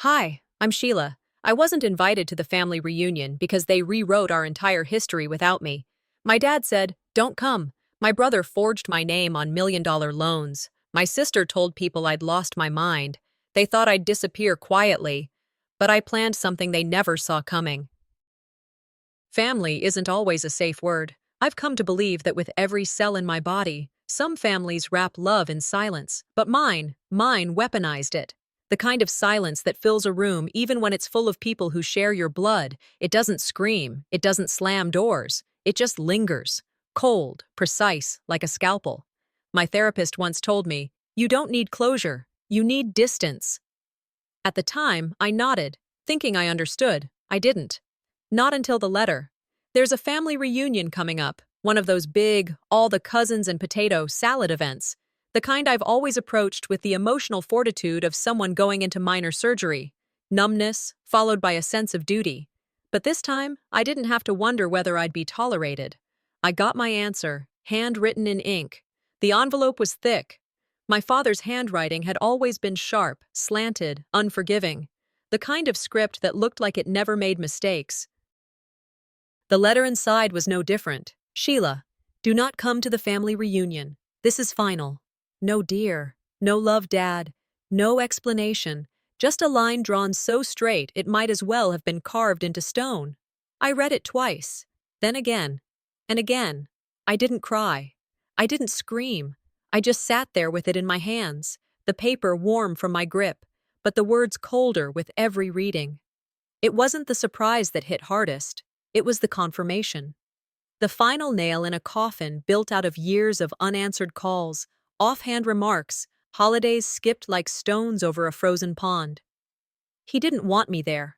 Hi, I'm Sheila. I wasn't invited to the family reunion because they rewrote our entire history without me. My dad said, "Don't come." My brother forged my name on million-dollar loans. My sister told people I'd lost my mind. They thought I'd disappear quietly. But I planned something they never saw coming. Family isn't always a safe word. I've come to believe that with every cell in my body, some families wrap love in silence, but mine weaponized it. The kind of silence that fills a room even when it's full of people who share your blood. It doesn't scream, it doesn't slam doors, it just lingers. Cold, precise, like a scalpel. My therapist once told me, "You don't need closure, you need distance." At the time, I nodded, thinking I understood. I didn't. Not until the letter. There's a family reunion coming up, one of those big, all the cousins and potato salad events, the kind I've always approached with the emotional fortitude of someone going into minor surgery, numbness, followed by a sense of duty. But this time, I didn't have to wonder whether I'd be tolerated. I got my answer, handwritten in ink. The envelope was thick. My father's handwriting had always been sharp, slanted, unforgiving, the kind of script that looked like it never made mistakes. The letter inside was no different. "Sheila, do not come to the family reunion. This is final. No dear, no love dad, no explanation, just a line drawn so straight it might as well have been carved into stone." I read it twice, then again, and again. I didn't cry. I didn't scream. I just sat there with it in my hands, the paper warm from my grip, but the words colder with every reading. It wasn't the surprise that hit hardest. It was the confirmation. The final nail in a coffin built out of years of unanswered calls, offhand remarks, holidays skipped like stones over a frozen pond. He didn't want me there.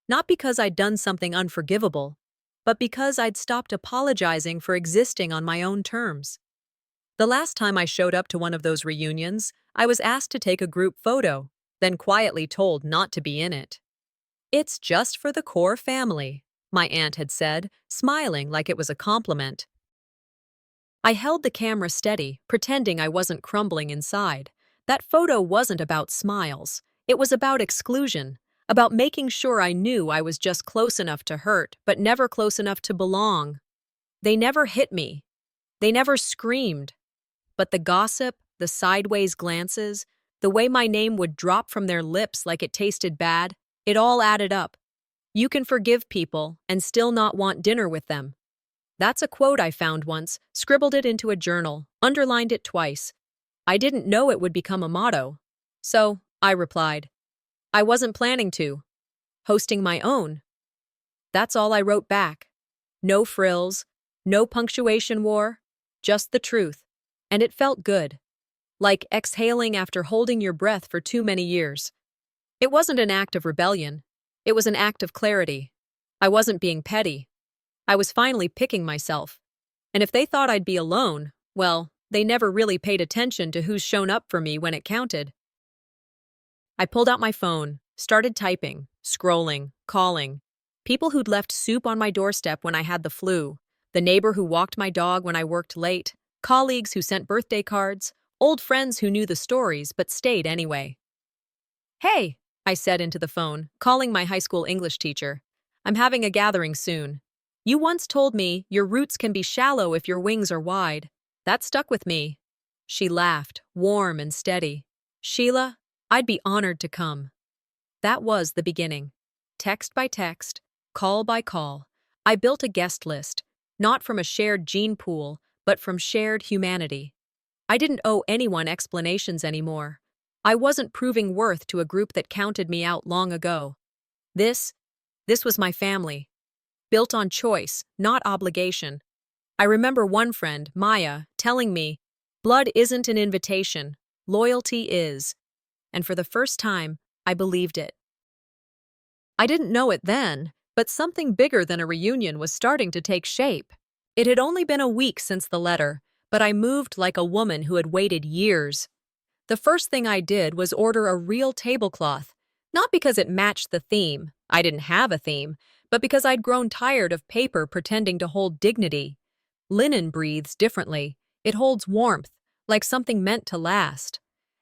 Not because I'd done something unforgivable, but because I'd stopped apologizing for existing on my own terms. The last time I showed up to one of those reunions, I was asked to take a group photo, then quietly told not to be in it. "It's just for the core family," my aunt had said, smiling like it was a compliment. I held the camera steady, pretending I wasn't crumbling inside. That photo wasn't about smiles. It was about exclusion, about making sure I knew I was just close enough to hurt, but never close enough to belong. They never hit me. They never screamed. But the gossip, the sideways glances, the way my name would drop from their lips like it tasted bad, it all added up. You can forgive people and still not want dinner with them. That's a quote I found once, scribbled it into a journal, underlined it twice. I didn't know it would become a motto. So, I replied. I wasn't planning to. Hosting my own. That's all I wrote back. No frills, no punctuation war, just the truth. And it felt good. Like exhaling after holding your breath for too many years. It wasn't an act of rebellion. It was an act of clarity. I wasn't being petty. I was finally picking myself. And if they thought I'd be alone, well, they never really paid attention to who's shown up for me when it counted. I pulled out my phone, started typing, scrolling, calling. People who'd left soup on my doorstep when I had the flu, the neighbor who walked my dog when I worked late, colleagues who sent birthday cards, old friends who knew the stories but stayed anyway. "Hey," I said into the phone, calling my high school English teacher. "I'm having a gathering soon. You once told me your roots can be shallow if your wings are wide. That stuck with me." She laughed, warm and steady. "Sheila, I'd be honored to come." That was the beginning. Text by text, call by call, I built a guest list, not from a shared gene pool, but from shared humanity. I didn't owe anyone explanations anymore. I wasn't proving worth to a group that counted me out long ago. This was my family. Built on choice, not obligation. I remember one friend, Maya, telling me, "Blood isn't an invitation, loyalty is." And for the first time, I believed it. I didn't know it then, but something bigger than a reunion was starting to take shape. It had only been a week since the letter, but I moved like a woman who had waited years. The first thing I did was order a real tablecloth, not because it matched the theme, I didn't have a theme, but because I'd grown tired of paper pretending to hold dignity. Linen breathes differently. It holds warmth, like something meant to last.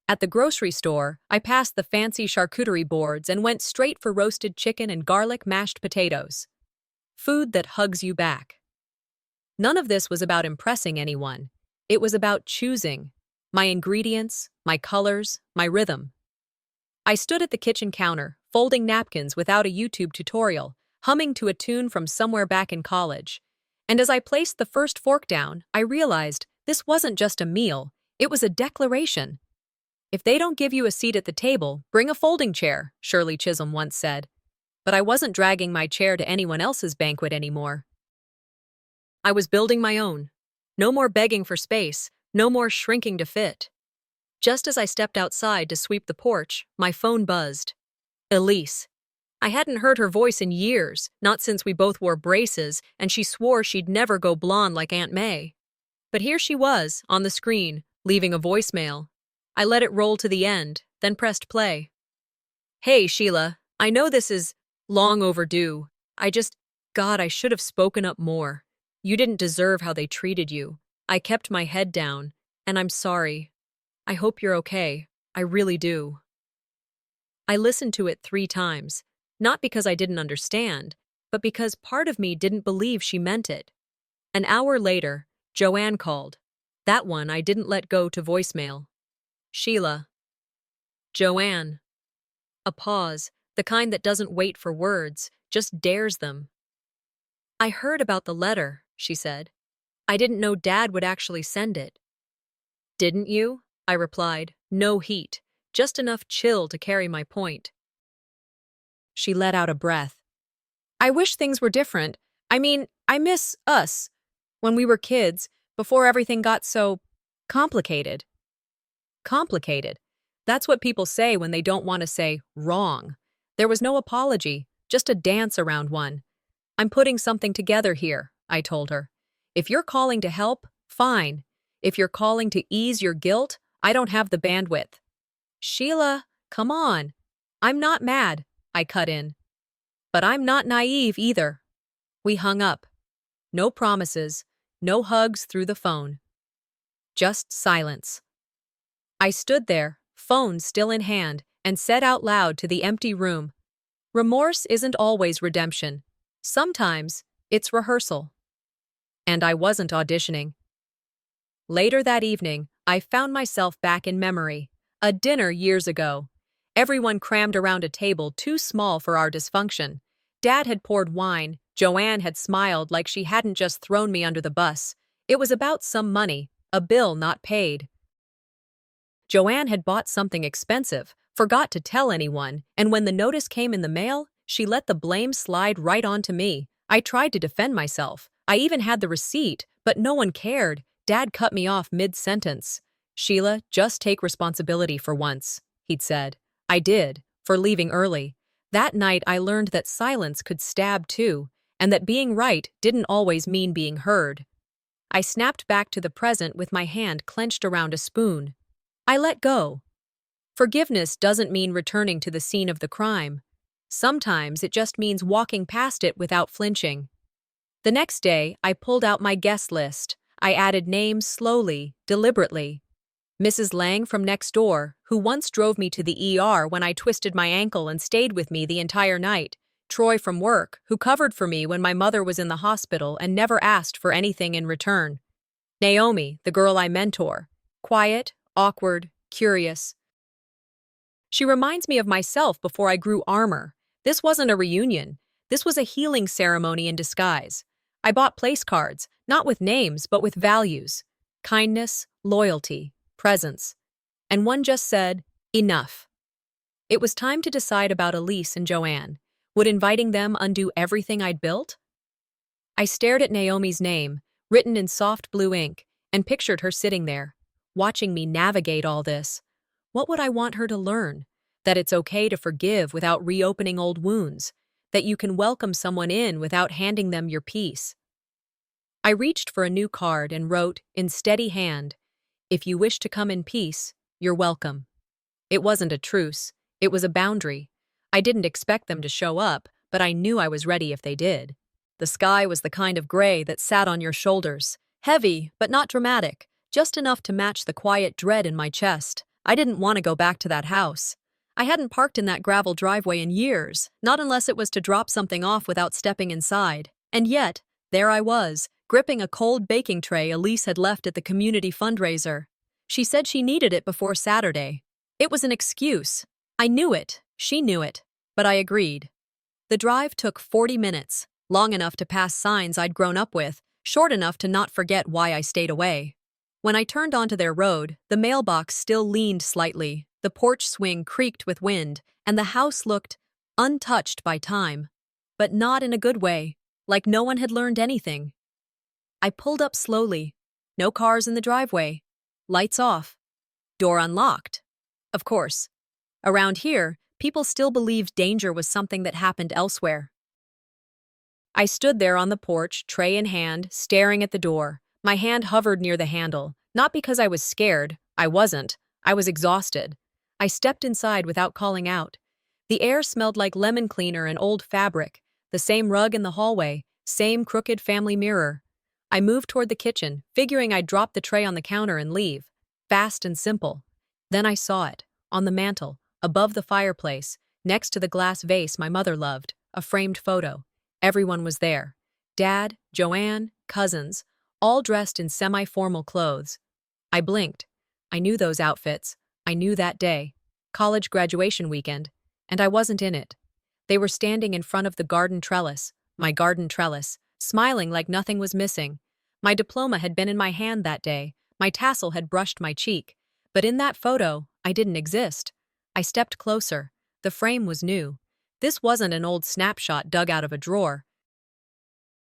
At the grocery store, I passed the fancy charcuterie boards and went straight for roasted chicken and garlic mashed potatoes. Food that hugs you back. None of this was about impressing anyone. It was about choosing. My ingredients, my colors, my rhythm. I stood at the kitchen counter, folding napkins without a YouTube tutorial, humming to a tune from somewhere back in college. And as I placed the first fork down, I realized this wasn't just a meal, it was a declaration. "If they don't give you a seat at the table, bring a folding chair," Shirley Chisholm once said. But I wasn't dragging my chair to anyone else's banquet anymore. I was building my own. No more begging for space, no more shrinking to fit. Just as I stepped outside to sweep the porch, my phone buzzed. Elise. I hadn't heard her voice in years, not since we both wore braces, and she swore she'd never go blonde like Aunt May. But here she was, on the screen, leaving a voicemail. I let it roll to the end, then pressed play. "Hey, Sheila, I know this is long overdue. God, I should have spoken up more. You didn't deserve how they treated you. I kept my head down, and I'm sorry. I hope you're okay. I really do." I listened to it 3 times, not because I didn't understand, but because part of me didn't believe she meant it. An hour later, Joanne called. That one I didn't let go to voicemail. "Sheila." "Joanne." A pause, the kind that doesn't wait for words, just dares them. "I heard about the letter," she said. "I didn't know Dad would actually send it." "Didn't you?" I replied, no heat, just enough chill to carry my point. She let out a breath. "I wish things were different. I mean, I miss us. When we were kids, before everything got so complicated." Complicated. That's what people say when they don't want to say wrong. There was no apology, just a dance around one. "I'm putting something together here," I told her. "If you're calling to help, fine. If you're calling to ease your guilt, I don't have the bandwidth." "Sheila, come on." "I'm not mad," I cut in. "But I'm not naive either." We hung up. No promises, no hugs through the phone. Just silence. I stood there, phone still in hand, and said out loud to the empty room, "Remorse isn't always redemption. Sometimes it's rehearsal." And I wasn't auditioning. Later that evening, I found myself back in memory. A dinner years ago. Everyone crammed around a table too small for our dysfunction. Dad had poured wine. Joanne had smiled like she hadn't just thrown me under the bus. It was about some money, a bill not paid. Joanne had bought something expensive, forgot to tell anyone, and when the notice came in the mail, she let the blame slide right onto me. I tried to defend myself. I even had the receipt, but no one cared. Dad cut me off mid-sentence. "Sheila, just take responsibility for once," he'd said. I did, for leaving early. That night I learned that silence could stab too, and that being right didn't always mean being heard. I snapped back to the present with my hand clenched around a spoon. I let go. Forgiveness doesn't mean returning to the scene of the crime. Sometimes it just means walking past it without flinching. The next day, I pulled out my guest list. I added names slowly, deliberately. Mrs. Lang from next door, who once drove me to the ER when I twisted my ankle and stayed with me the entire night. Troy from work, who covered for me when my mother was in the hospital and never asked for anything in return. Naomi, the girl I mentor. Quiet, awkward, curious. She reminds me of myself before I grew armor. This wasn't a reunion. This was a healing ceremony in disguise. I bought place cards, not with names, but with values. Kindness, loyalty, presence. And one just said, enough. It was time to decide about Elise and Joanne. Would inviting them undo everything I'd built? I stared at Naomi's name, written in soft blue ink, and pictured her sitting there, watching me navigate all this. What would I want her to learn? That it's okay to forgive without reopening old wounds. That you can welcome someone in without handing them your peace. I reached for a new card and wrote, in steady hand, "If you wish to come in peace, you're welcome." It wasn't a truce. It was a boundary. I didn't expect them to show up, but I knew I was ready if they did. The sky was the kind of gray that sat on your shoulders. Heavy, but not dramatic. Just enough to match the quiet dread in my chest. I didn't want to go back to that house. I hadn't parked in that gravel driveway in years, not unless it was to drop something off without stepping inside. And yet, there I was, gripping a cold baking tray Elise had left at the community fundraiser. She said she needed it before Saturday. It was an excuse. I knew it. She knew it. But I agreed. The drive took 40 minutes, long enough to pass signs I'd grown up with, short enough to not forget why I stayed away. When I turned onto their road, the mailbox still leaned slightly, the porch swing creaked with wind, and the house looked untouched by time. But not in a good way, like no one had learned anything. I pulled up slowly. No cars in the driveway. Lights off. Door unlocked. Of course. Around here, people still believed danger was something that happened elsewhere. I stood there on the porch, tray in hand, staring at the door. My hand hovered near the handle, not because I was scared. I wasn't. I was exhausted. I stepped inside without calling out. The air smelled like lemon cleaner and old fabric, the same rug in the hallway, same crooked family mirror. I moved toward the kitchen, figuring I'd drop the tray on the counter and leave. Fast and simple. Then I saw it, on the mantel, above the fireplace, next to the glass vase my mother loved, a framed photo. Everyone was there. Dad, Joanne, cousins, all dressed in semi-formal clothes. I blinked. I knew those outfits. I knew that day. College graduation weekend. And I wasn't in it. They were standing in front of the garden trellis, my garden trellis, smiling like nothing was missing. My diploma had been in my hand that day. My tassel had brushed my cheek. But in that photo, I didn't exist. I stepped closer. The frame was new. This wasn't an old snapshot dug out of a drawer.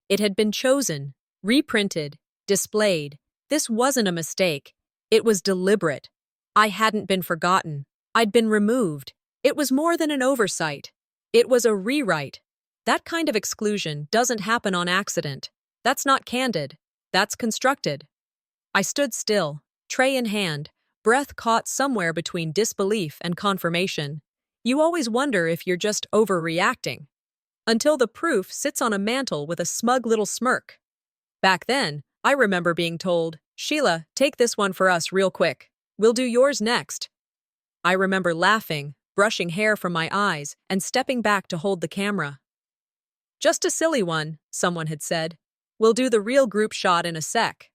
It had been chosen, reprinted, displayed. This wasn't a mistake. It was deliberate. I hadn't been forgotten. I'd been removed. It was more than an oversight. It was a rewrite. That kind of exclusion doesn't happen on accident. That's not candid. That's constructed. I stood still, tray in hand, breath caught somewhere between disbelief and confirmation. You always wonder if you're just overreacting. Until the proof sits on a mantel with a smug little smirk. Back then, I remember being told, "Sheila, take this one for us real quick. We'll do yours next." I remember laughing, brushing hair from my eyes, and stepping back to hold the camera. "Just a silly one," someone had said. "We'll do the real group shot in a sec."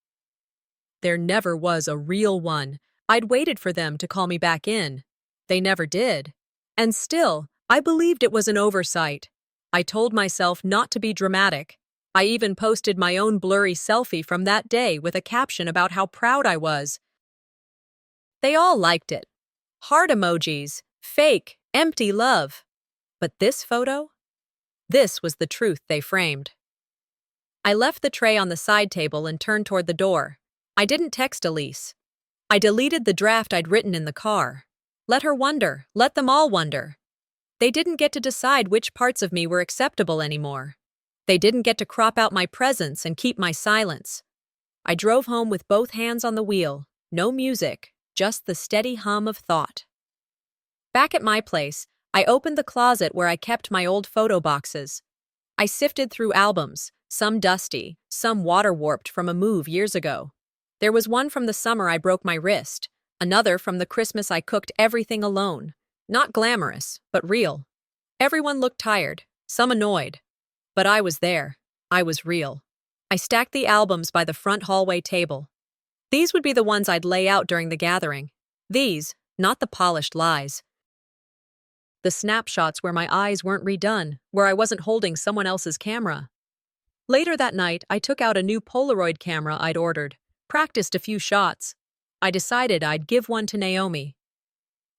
There never was a real one. I'd waited for them to call me back in. They never did. And still, I believed it was an oversight. I told myself not to be dramatic. I even posted my own blurry selfie from that day with a caption about how proud I was. They all liked it. Heart emojis, fake, empty love. But this photo? This was the truth they framed. I left the tray on the side table and turned toward the door. I didn't text Elise. I deleted the draft I'd written in the car. Let her wonder, let them all wonder. They didn't get to decide which parts of me were acceptable anymore. They didn't get to crop out my presence and keep my silence. I drove home with both hands on the wheel, no music, just the steady hum of thought. Back at my place, I opened the closet where I kept my old photo boxes. I sifted through albums, some dusty, some water-warped from a move years ago. There was one from the summer I broke my wrist, another from the Christmas I cooked everything alone. Not glamorous, but real. Everyone looked tired, some annoyed. But I was there. I was real. I stacked the albums by the front hallway table. These would be the ones I'd lay out during the gathering. These, not the polished lies. The snapshots where my eyes weren't redone, where I wasn't holding someone else's camera. Later that night, I took out a new Polaroid camera I'd ordered, practiced a few shots. I decided I'd give one to Naomi.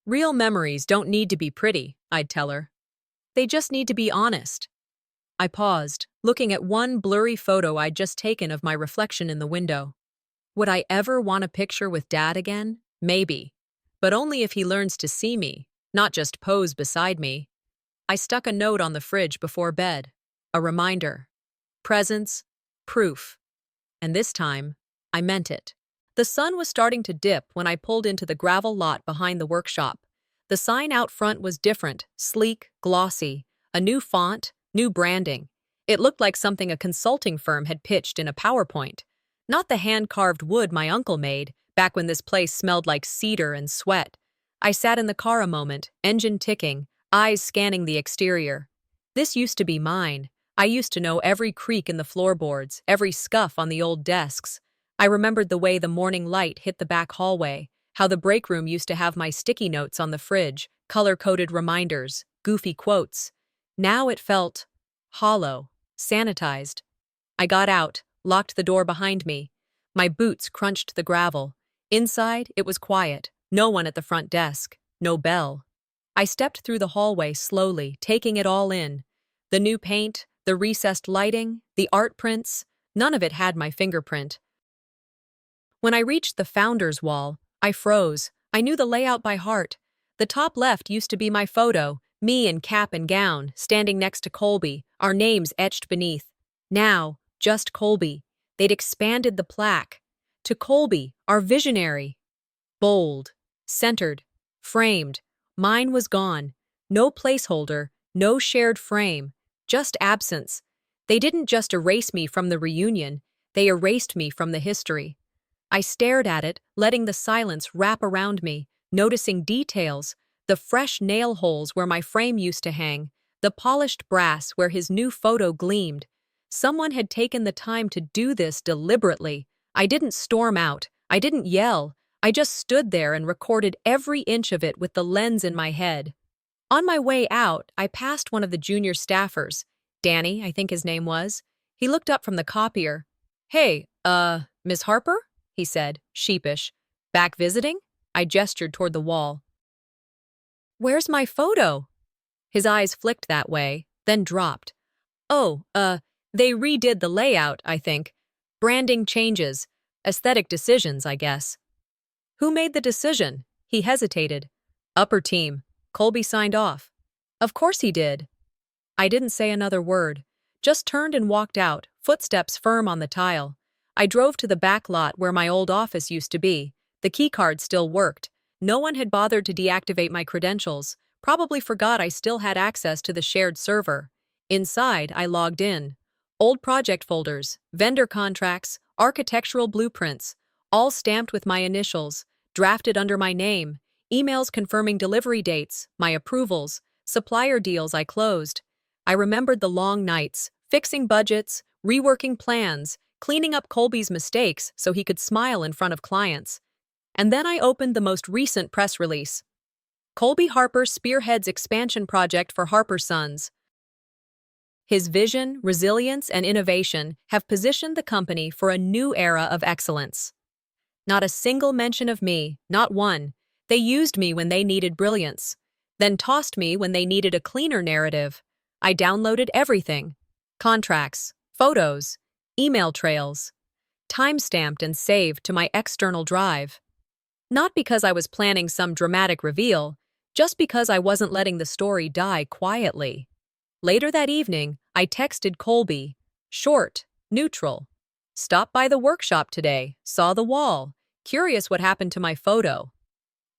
Real memories don't need to be pretty, I'd tell her. They just need to be honest. I paused, looking at one blurry photo I'd just taken of my reflection in the window. Would I ever want a picture with Dad again? Maybe. But only if he learns to see me, not just pose beside me. I stuck a note on the fridge before bed. A reminder. Presence. Proof. And this time, I meant it. The sun was starting to dip when I pulled into the gravel lot behind the workshop. The sign out front was different, sleek, glossy. A new font, new branding. It looked like something a consulting firm had pitched in a PowerPoint. Not the hand-carved wood my uncle made, back when this place smelled like cedar and sweat. I sat in the car a moment, engine ticking, eyes scanning the exterior. This used to be mine. I used to know every creak in the floorboards, every scuff on the old desks. I remembered the way the morning light hit the back hallway, how the break room used to have my sticky notes on the fridge, color-coded reminders, goofy quotes. Now it felt hollow, sanitized. I got out, locked the door behind me. My boots crunched the gravel. Inside, it was quiet. No one at the front desk. No bell. I stepped through the hallway slowly, taking it all in. The new paint, the recessed lighting, the art prints, none of it had my fingerprint. When I reached the founder's wall, I froze. I knew the layout by heart. The top left used to be my photo, me in cap and gown, standing next to Colby, our names etched beneath. Now, just Colby. They'd expanded the plaque. To Colby, our visionary. Bold, centered, framed. Mine was gone. No placeholder, no shared frame, just absence. They didn't just erase me from the reunion, they erased me from the history. I stared at it, letting the silence wrap around me, noticing details, the fresh nail holes where my frame used to hang, the polished brass where his new photo gleamed. Someone had taken the time to do this deliberately. I didn't storm out. I didn't yell. I just stood there and recorded every inch of it with the lens in my head. On my way out, I passed one of the junior staffers. Danny, I think his name was. He looked up from the copier. "Hey, Miss Harper?" he said, sheepish. "Back visiting?" I gestured toward the wall. "Where's my photo?" His eyes flicked that way, then dropped. "Oh, they redid the layout, I think. Branding changes. Aesthetic decisions, I guess." "Who made the decision?" He hesitated. "Upper team. Colby signed off." "Of course he did." I didn't say another word, just turned and walked out, footsteps firm on the tile. I drove to the back lot where my old office used to be. The keycard still worked. No one had bothered to deactivate my credentials, probably forgot I still had access to the shared server. Inside, I logged in. Old project folders, vendor contracts, architectural blueprints, all stamped with my initials, drafted under my name, emails confirming delivery dates, my approvals, supplier deals I closed. I remembered the long nights, fixing budgets, reworking plans, cleaning up Colby's mistakes so he could smile in front of clients. And then I opened the most recent press release. Colby Harper spearheads expansion project for Harper Sons. His vision, resilience, and innovation have positioned the company for a new era of excellence. Not a single mention of me, not one. They used me when they needed brilliance, then tossed me when they needed a cleaner narrative. I downloaded everything. Contracts, photos, email trails, time-stamped and saved to my external drive. Not because I was planning some dramatic reveal, just because I wasn't letting the story die quietly. Later that evening, I texted Colby. Short, neutral. "Stopped by the workshop today, saw the wall. Curious what happened to my photo."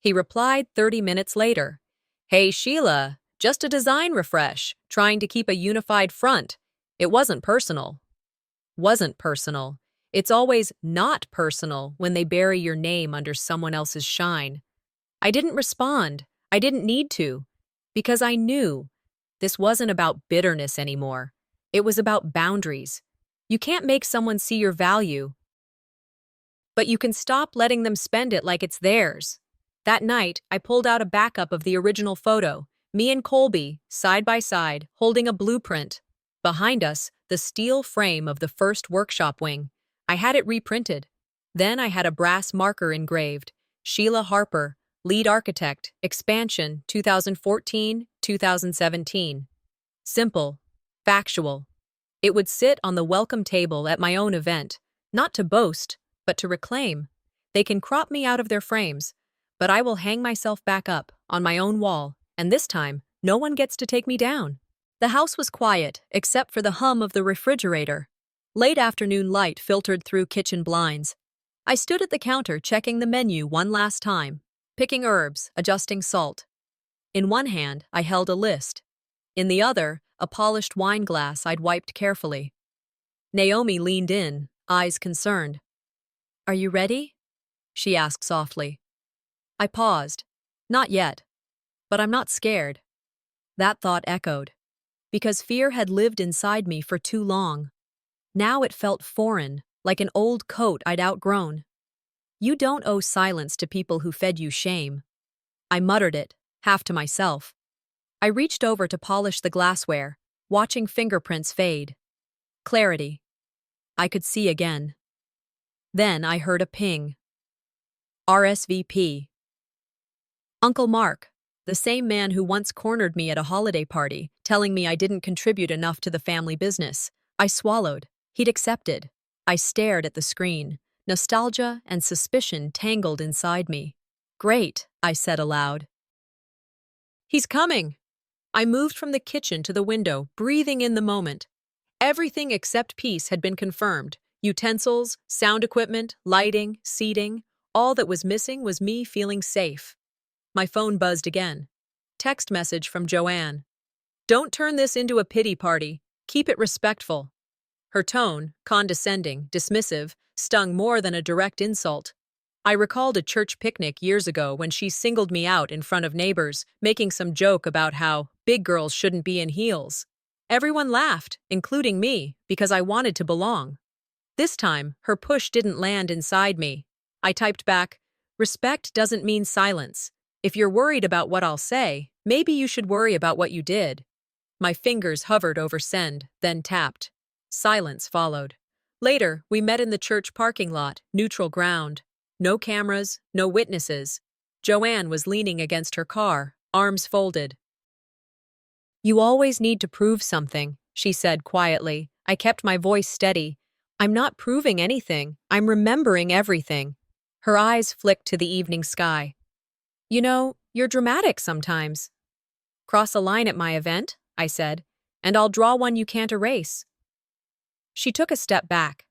He replied 30 minutes later. "Hey Sheila, just a design refresh, trying to keep a unified front. It wasn't personal." Wasn't personal. It's always not personal when they bury your name under someone else's shine. I didn't respond. I didn't need to. Because I knew this wasn't about bitterness anymore. It was about boundaries. You can't make someone see your value, but you can stop letting them spend it like it's theirs. That night, I pulled out a backup of the original photo, me and Colby, side by side, holding a blueprint. Behind us, the steel frame of the first workshop wing. I had it reprinted. Then I had a brass marker engraved. Sheila Harper, lead architect, expansion 2014-2017. Simple, factual. It would sit on the welcome table at my own event, not to boast, but to reclaim. They can crop me out of their frames, but I will hang myself back up on my own wall, and this time, no one gets to take me down. The house was quiet, except for the hum of the refrigerator. Late afternoon light filtered through kitchen blinds. I stood at the counter checking the menu one last time, picking herbs, adjusting salt. In one hand, I held a list. In the other, a polished wine glass I'd wiped carefully. Naomi leaned in, eyes concerned. "Are you ready?" she asked softly. I paused. Not yet. But I'm not scared. That thought echoed. Because fear had lived inside me for too long. Now it felt foreign, like an old coat I'd outgrown. You don't owe silence to people who fed you shame. I muttered it, half to myself. I reached over to polish the glassware, watching fingerprints fade. Clarity. I could see again. Then I heard a ping. RSVP. Uncle Mark, the same man who once cornered me at a holiday party, telling me I didn't contribute enough to the family business. I swallowed. He'd accepted. I stared at the screen. Nostalgia and suspicion tangled inside me. Great, I said aloud. He's coming! I moved from the kitchen to the window, breathing in the moment. Everything except peace had been confirmed. Utensils, sound equipment, lighting, seating. All that was missing was me feeling safe. My phone buzzed again. Text message from Joanne. Don't turn this into a pity party. Keep it respectful. Her tone, condescending, dismissive, stung more than a direct insult. I recalled a church picnic years ago when she singled me out in front of neighbors, making some joke about how big girls shouldn't be in heels. Everyone laughed, including me, because I wanted to belong. This time, her push didn't land inside me. I typed back, respect doesn't mean silence. If you're worried about what I'll say, maybe you should worry about what you did. My fingers hovered over send, then tapped. Silence followed. Later, we met in the church parking lot, neutral ground. No cameras, no witnesses. Joanne was leaning against her car, arms folded. You always need to prove something, she said quietly. I kept my voice steady. I'm not proving anything. I'm remembering everything. Her eyes flicked to the evening sky. You know, you're dramatic sometimes. Cross a line at my event, I said, and I'll draw one you can't erase. She took a step back.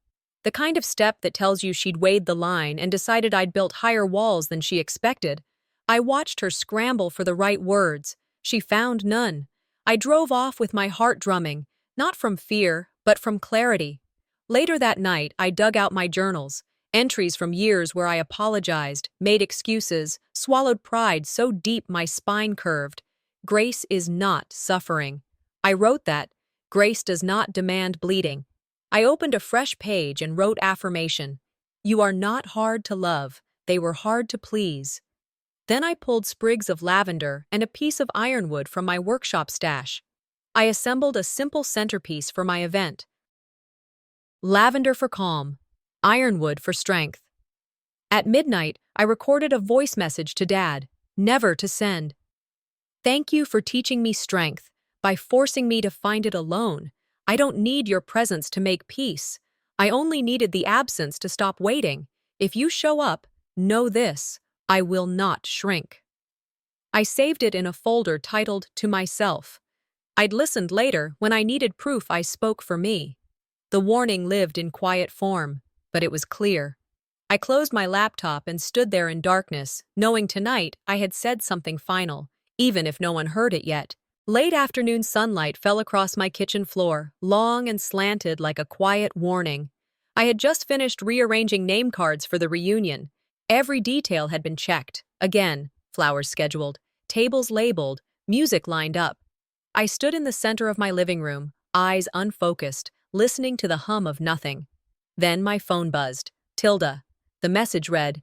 The kind of step that tells you she'd weighed the line and decided I'd built higher walls than she expected. I watched her scramble for the right words. She found none. I drove off with my heart drumming, not from fear, but from clarity. Later that night, I dug out my journals, entries from years where I apologized, made excuses, swallowed pride so deep my spine curved. Grace is not suffering. I wrote that. Grace does not demand bleeding. I opened a fresh page and wrote affirmation. You are not hard to love. They were hard to please. Then I pulled sprigs of lavender and a piece of ironwood from my workshop stash. I assembled a simple centerpiece for my event. Lavender for calm, ironwood for strength. At midnight, I recorded a voice message to Dad, never to send. Thank you for teaching me strength, by forcing me to find it alone. I don't need your presence to make peace. I only needed the absence to stop waiting. If you show up, know this, I will not shrink. I saved it in a folder titled To Myself. I'd listened later when I needed proof I spoke for me. The warning lived in quiet form, but it was clear. I closed my laptop and stood there in darkness, knowing tonight I had said something final, even if no one heard it yet. Late afternoon sunlight fell across my kitchen floor, long and slanted like a quiet warning. I had just finished rearranging name cards for the reunion. Every detail had been checked. Again, flowers scheduled, tables labeled, music lined up. I stood in the center of my living room, eyes unfocused, listening to the hum of nothing. Then my phone buzzed. Tilda. The message read,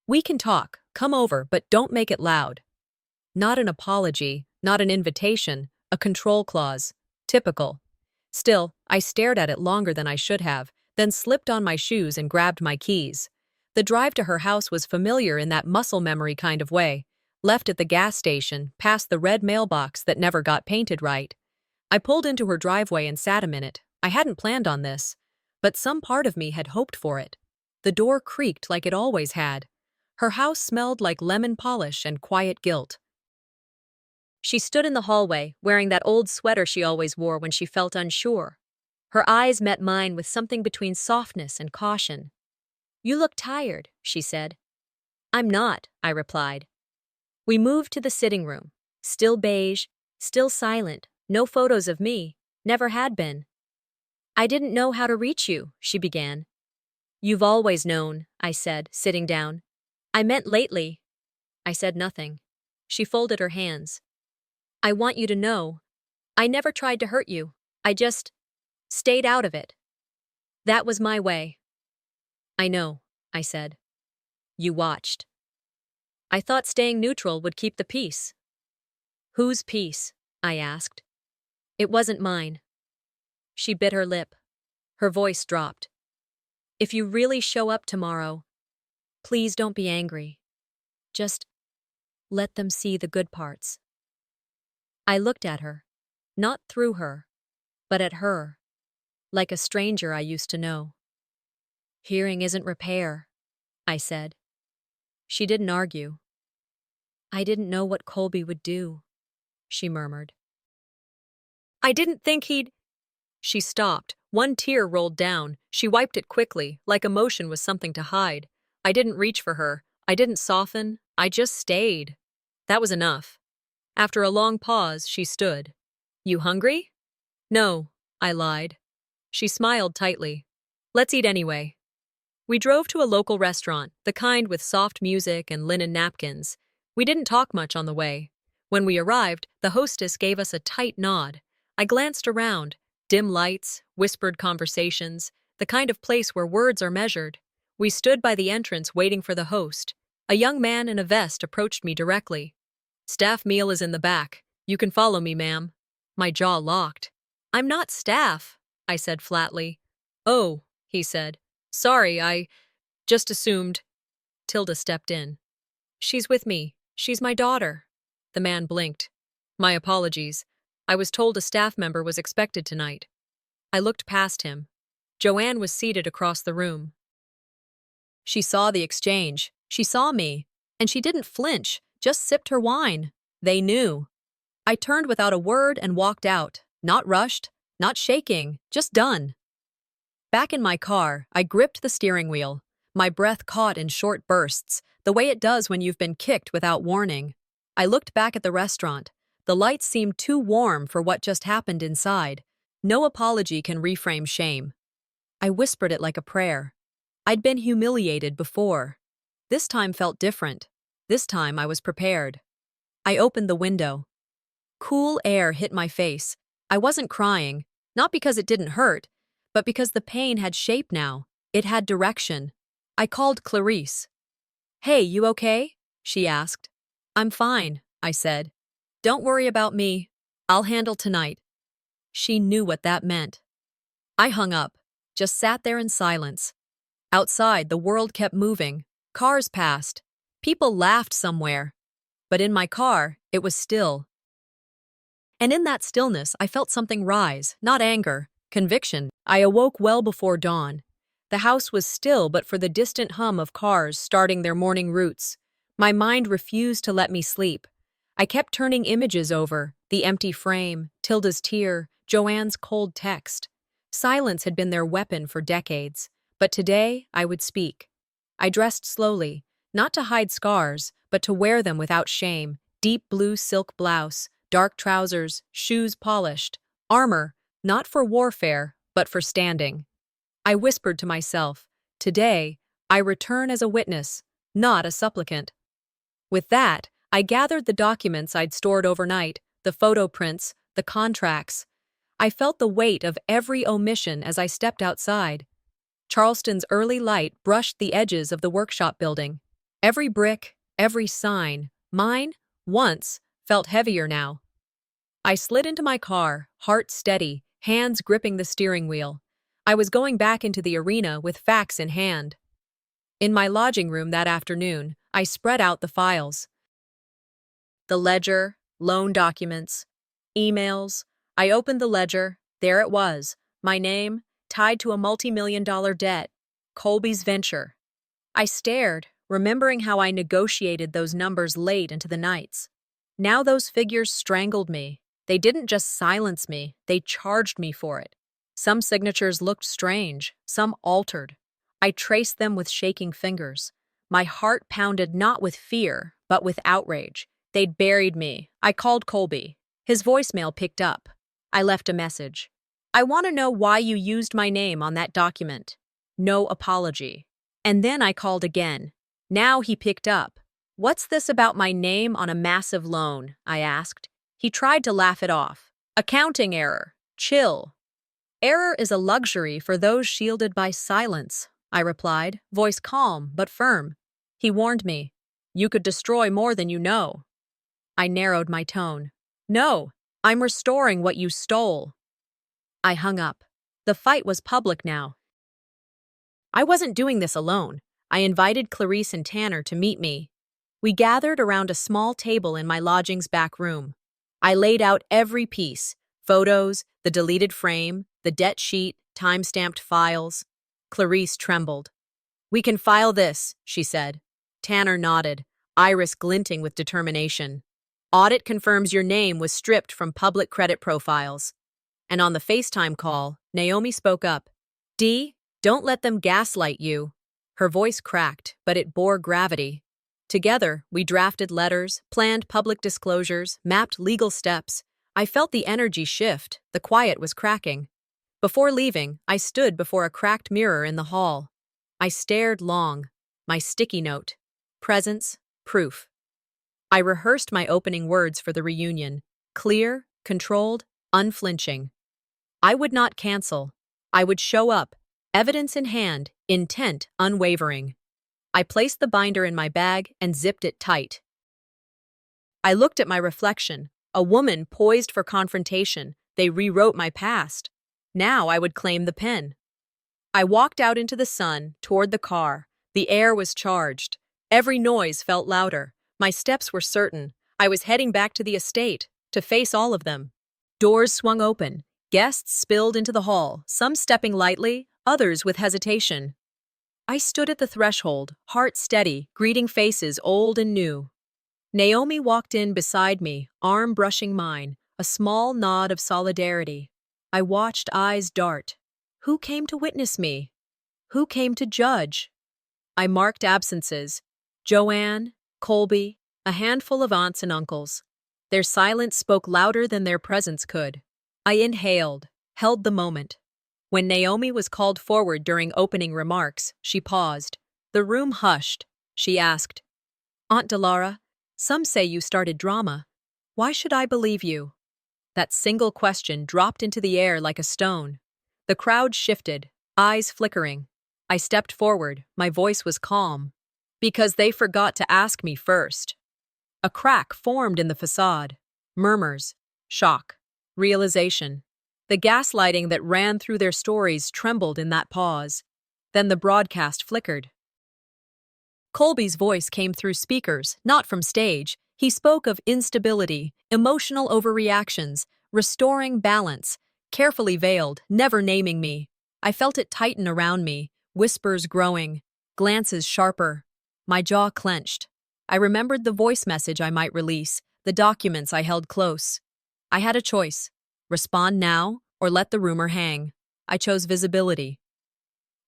We can talk, come over, but don't make it loud. Not an apology, not an invitation, a control clause. Typical. Still, I stared at it longer than I should have, then slipped on my shoes and grabbed my keys. The drive to her house was familiar in that muscle memory kind of way. Left at the gas station, past the red mailbox that never got painted right. I pulled into her driveway and sat a minute. I hadn't planned on this, but some part of me had hoped for it. The door creaked like it always had. Her house smelled like lemon polish and quiet guilt. She stood in the hallway, wearing that old sweater she always wore when she felt unsure. Her eyes met mine with something between softness and caution. You look tired, she said. I'm not, I replied. We moved to the sitting room. Still beige, still silent, no photos of me, never had been. I didn't know how to reach you, she began. You've always known, I said, sitting down. I meant lately. I said nothing. She folded her hands. I want you to know. I never tried to hurt you. I just stayed out of it. That was my way. I know, I said. You watched. I thought staying neutral would keep the peace. Whose peace? I asked. It wasn't mine. She bit her lip. Her voice dropped. If you really show up tomorrow, please don't be angry. Just let them see the good parts. I looked at her, not through her, but at her, like a stranger I used to know. Hearing isn't repair, I said. She didn't argue. I didn't know what Colby would do, she murmured. I didn't think he'd... She stopped. One tear rolled down. She wiped it quickly, like emotion was something to hide. I didn't reach for her. I didn't soften. I just stayed. That was enough. After a long pause, she stood. You hungry? No, I lied. She smiled tightly. Let's eat anyway. We drove to a local restaurant, the kind with soft music and linen napkins. We didn't talk much on the way. When we arrived, the hostess gave us a tight nod. I glanced around. Dim lights, whispered conversations, the kind of place where words are measured. We stood by the entrance waiting for the host. A young man in a vest approached me directly. Staff meal is in the back. You can follow me, ma'am. My jaw locked. I'm not staff, I said flatly. Oh, he said. Sorry, I just assumed. Tilda stepped in. She's with me. She's my daughter. The man blinked. My apologies. I was told a staff member was expected tonight. I looked past him. Joanne was seated across the room. She saw the exchange. She saw me. And she didn't flinch, just sipped her wine. They knew. I turned without a word and walked out. Not rushed, not shaking, just done. Back in my car, I gripped the steering wheel. My breath caught in short bursts, the way it does when you've been kicked without warning. I looked back at the restaurant. The lights seemed too warm for what just happened inside. No apology can reframe shame. I whispered it like a prayer. I'd been humiliated before. This time felt different. This time I was prepared. I opened the window. Cool air hit my face. I wasn't crying, not because it didn't hurt, but because the pain had shape now. It had direction. I called Clarice. Hey, you okay? She asked. I'm fine, I said. Don't worry about me. I'll handle tonight. She knew what that meant. I hung up, just sat there in silence. Outside, the world kept moving. Cars passed. People laughed somewhere. But in my car, it was still. And in that stillness, I felt something rise, not anger, conviction. I awoke well before dawn. The house was still but for the distant hum of cars starting their morning routes. My mind refused to let me sleep. I kept turning images over, the empty frame, Tilda's tear, Joanne's cold text. Silence had been their weapon for decades, but today I would speak. I dressed slowly, not to hide scars, but to wear them without shame. Deep blue silk blouse, dark trousers, shoes polished, armor, not for warfare, but for standing. I whispered to myself, today, I return as a witness, not a supplicant. With that, I gathered the documents I'd stored overnight, the photo prints, the contracts. I felt the weight of every omission as I stepped outside. Charleston's early light brushed the edges of the workshop building. Every brick, every sign, mine, once, felt heavier now. I slid into my car, heart steady, hands gripping the steering wheel. I was going back into the arena with facts in hand. In my lodging room that afternoon, I spread out the files. The ledger, loan documents, emails. I opened the ledger. There it was, my name, tied to a multi-million-dollar debt, Colby's venture. I stared, remembering how I negotiated those numbers late into the nights. Now those figures strangled me. They didn't just silence me, they charged me for it. Some signatures looked strange, some altered. I traced them with shaking fingers. My heart pounded not with fear, but with outrage. They'd buried me. I called Colby. His voicemail picked up. I left a message. I want to know why you used my name on that document. No apology. And then I called again. Now he picked up. "What's this about my name on a massive loan?" I asked. He tried to laugh it off. "Accounting error. Chill." "Error is a luxury for those shielded by silence," I replied, voice calm but firm. He warned me. "You could destroy more than you know." I narrowed my tone. "No, I'm restoring what you stole." I hung up. The fight was public now. I wasn't doing this alone. I invited Clarice and Tanner to meet me. We gathered around a small table in my lodging's back room. I laid out every piece: photos, the deleted frame, the debt sheet, time-stamped files. Clarice trembled. "We can file this," she said. Tanner nodded, iris glinting with determination. "Audit confirms your name was stripped from public credit profiles." And on the FaceTime call, Naomi spoke up. "Dee, don't let them gaslight you." Her voice cracked, but it bore gravity. Together, we drafted letters, planned public disclosures, mapped legal steps. I felt the energy shift. The quiet was cracking. Before leaving, I stood before a cracked mirror in the hall. I stared long. My sticky note. Presence, proof. I rehearsed my opening words for the reunion. Clear, controlled, unflinching. I would not cancel. I would show up, evidence in hand, intent unwavering. I placed the binder in my bag and zipped it tight. I looked at my reflection, a woman poised for confrontation. They rewrote my past. Now I would claim the pen. I walked out into the sun, toward the car. The air was charged. Every noise felt louder. My steps were certain. I was heading back to the estate, to face all of them. Doors swung open. Guests spilled into the hall, some stepping lightly, others with hesitation. I stood at the threshold, heart steady, greeting faces old and new. Naomi walked in beside me, arm brushing mine, a small nod of solidarity. I watched eyes dart. Who came to witness me? Who came to judge? I marked absences. Joanne, Colby, a handful of aunts and uncles. Their silence spoke louder than their presence could. I inhaled, held the moment. When Naomi was called forward during opening remarks, she paused. The room hushed. She asked, "Aunt Delara, some say you started drama. Why should I believe you?" That single question dropped into the air like a stone. The crowd shifted, eyes flickering. I stepped forward, my voice was calm. "Because they forgot to ask me first." A crack formed in the facade. Murmurs, shock, realization. The gaslighting that ran through their stories trembled in that pause. Then the broadcast flickered. Colby's voice came through speakers, not from stage. He spoke of instability, emotional overreactions, restoring balance, carefully veiled, never naming me. I felt it tighten around me, whispers growing, glances sharper. My jaw clenched. I remembered the voice message I might release, the documents I held close. I had a choice. Respond now, or let the rumor hang. I chose visibility.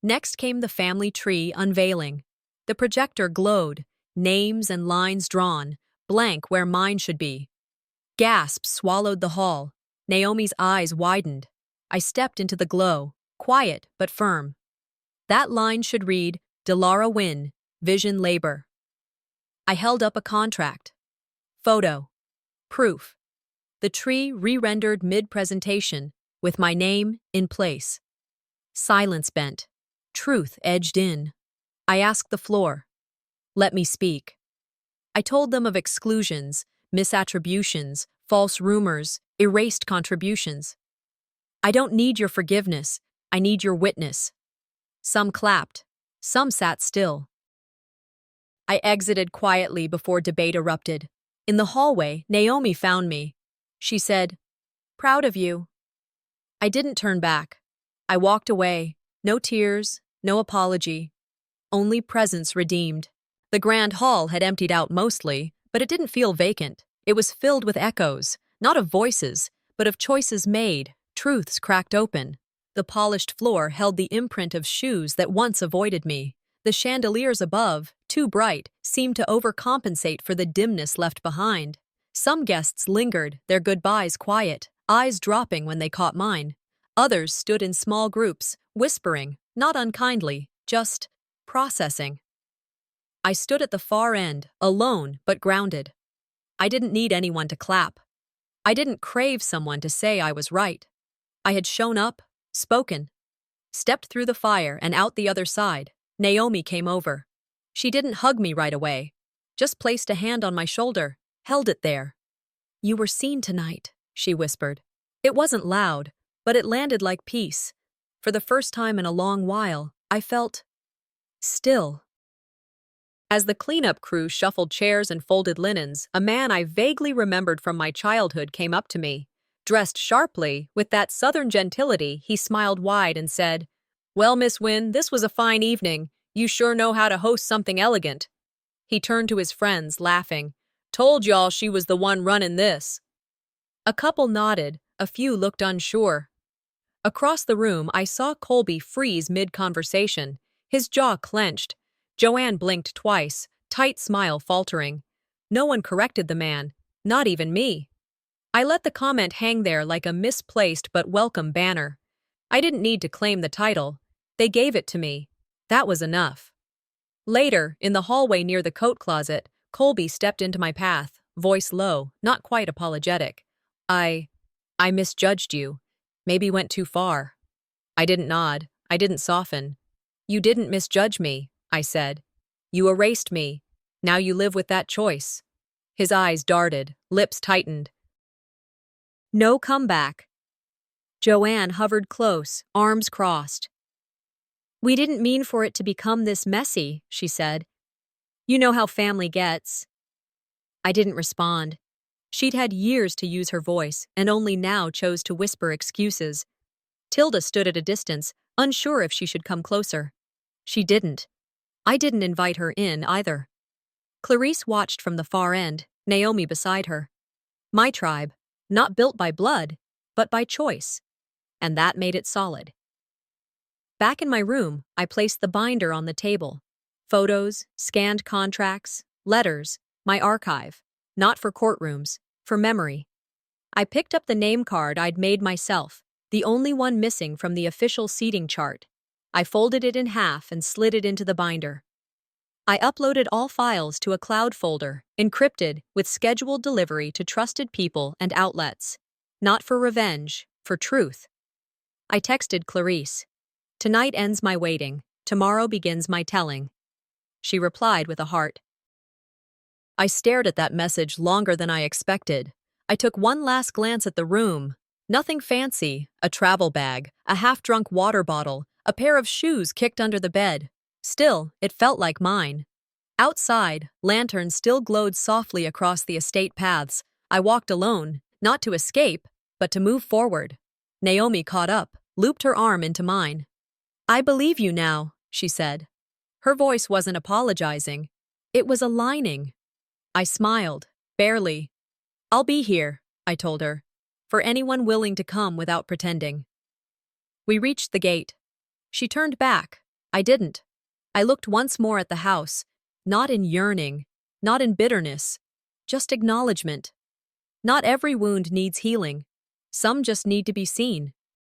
Next came the family tree unveiling. The projector glowed, names and lines drawn, blank where mine should be. Gasps swallowed the hall. Naomi's eyes widened. I stepped into the glow, quiet but firm. That line should read, "Delara Wynn, Vision Labor." I held up a contract. Photo. Proof. The tree re-rendered mid-presentation, with my name in place. Silence bent. Truth edged in. I asked the floor. Let me speak. I told them of exclusions, misattributions, false rumors, erased contributions. I don't need your forgiveness. I need your witness. Some clapped. Some sat still. I exited quietly before debate erupted. In the hallway, Naomi found me. She said, "Proud of you." I didn't turn back. I walked away. No tears, no apology. Only presence redeemed. The grand hall had emptied out mostly, but it didn't feel vacant. It was filled with echoes, not of voices, but of choices made, truths cracked open. The polished floor held the imprint of shoes that once avoided me. The chandeliers above, too bright, seemed to overcompensate for the dimness left behind. Some guests lingered, their goodbyes quiet, eyes dropping when they caught mine. Others stood in small groups, whispering, not unkindly, just processing. I stood at the far end, alone but grounded. I didn't need anyone to clap. I didn't crave someone to say I was right. I had shown up, spoken, stepped through the fire and out the other side. Naomi came over. She didn't hug me right away, just placed a hand on my shoulder, held it there. "You were seen tonight," she whispered. It wasn't loud, but it landed like peace. For the first time in a long while, I felt still. As the cleanup crew shuffled chairs and folded linens, a man I vaguely remembered from my childhood came up to me. Dressed sharply, with that southern gentility, he smiled wide and said, "Well, Miss Wynne, this was a fine evening. You sure know how to host something elegant." He turned to his friends, laughing. "Told y'all she was the one running this." A couple nodded, a few looked unsure. Across the room, I saw Colby freeze mid-conversation, his jaw clenched. Joanne blinked twice, tight smile faltering. No one corrected the man, not even me. I let the comment hang there like a misplaced but welcome banner. I didn't need to claim the title. They gave it to me. That was enough. Later, in the hallway near the coat closet, Colby stepped into my path, voice low, not quite apologetic. I misjudged you. Maybe went too far." I didn't nod. I didn't soften. "You didn't misjudge me," I said. "You erased me. Now you live with that choice." His eyes darted, lips tightened. No comeback. Joanne hovered close, arms crossed. "We didn't mean for it to become this messy," she said. "You know how family gets." I didn't respond. She'd had years to use her voice, and only now chose to whisper excuses. Tilda stood at a distance, unsure if she should come closer. She didn't. I didn't invite her in, either. Clarice watched from the far end, Naomi beside her. My tribe, not built by blood, but by choice. And that made it solid. Back in my room, I placed the binder on the table. Photos, scanned contracts, letters, my archive. Not for courtrooms, for memory. I picked up the name card I'd made myself, the only one missing from the official seating chart. I folded it in half and slid it into the binder. I uploaded all files to a cloud folder, encrypted, with scheduled delivery to trusted people and outlets. Not for revenge, for truth. I texted Clarice. "Tonight ends my waiting. Tomorrow begins my telling." She replied with a heart. I stared at that message longer than I expected. I took one last glance at the room. Nothing fancy, a travel bag, a half-drunk water bottle, a pair of shoes kicked under the bed. Still, it felt like mine. Outside, lanterns still glowed softly across the estate paths. I walked alone, not to escape, but to move forward. Naomi caught up, looped her arm into mine. "I believe you now," she said. Her voice wasn't apologizing. It was aligning. I smiled, barely. "I'll be here," I told her, "for anyone willing to come without pretending." We reached the gate. She turned back. I didn't. I looked once more at the house, not in yearning, not in bitterness, just acknowledgement. Not every wound needs healing. Some just need to be seen.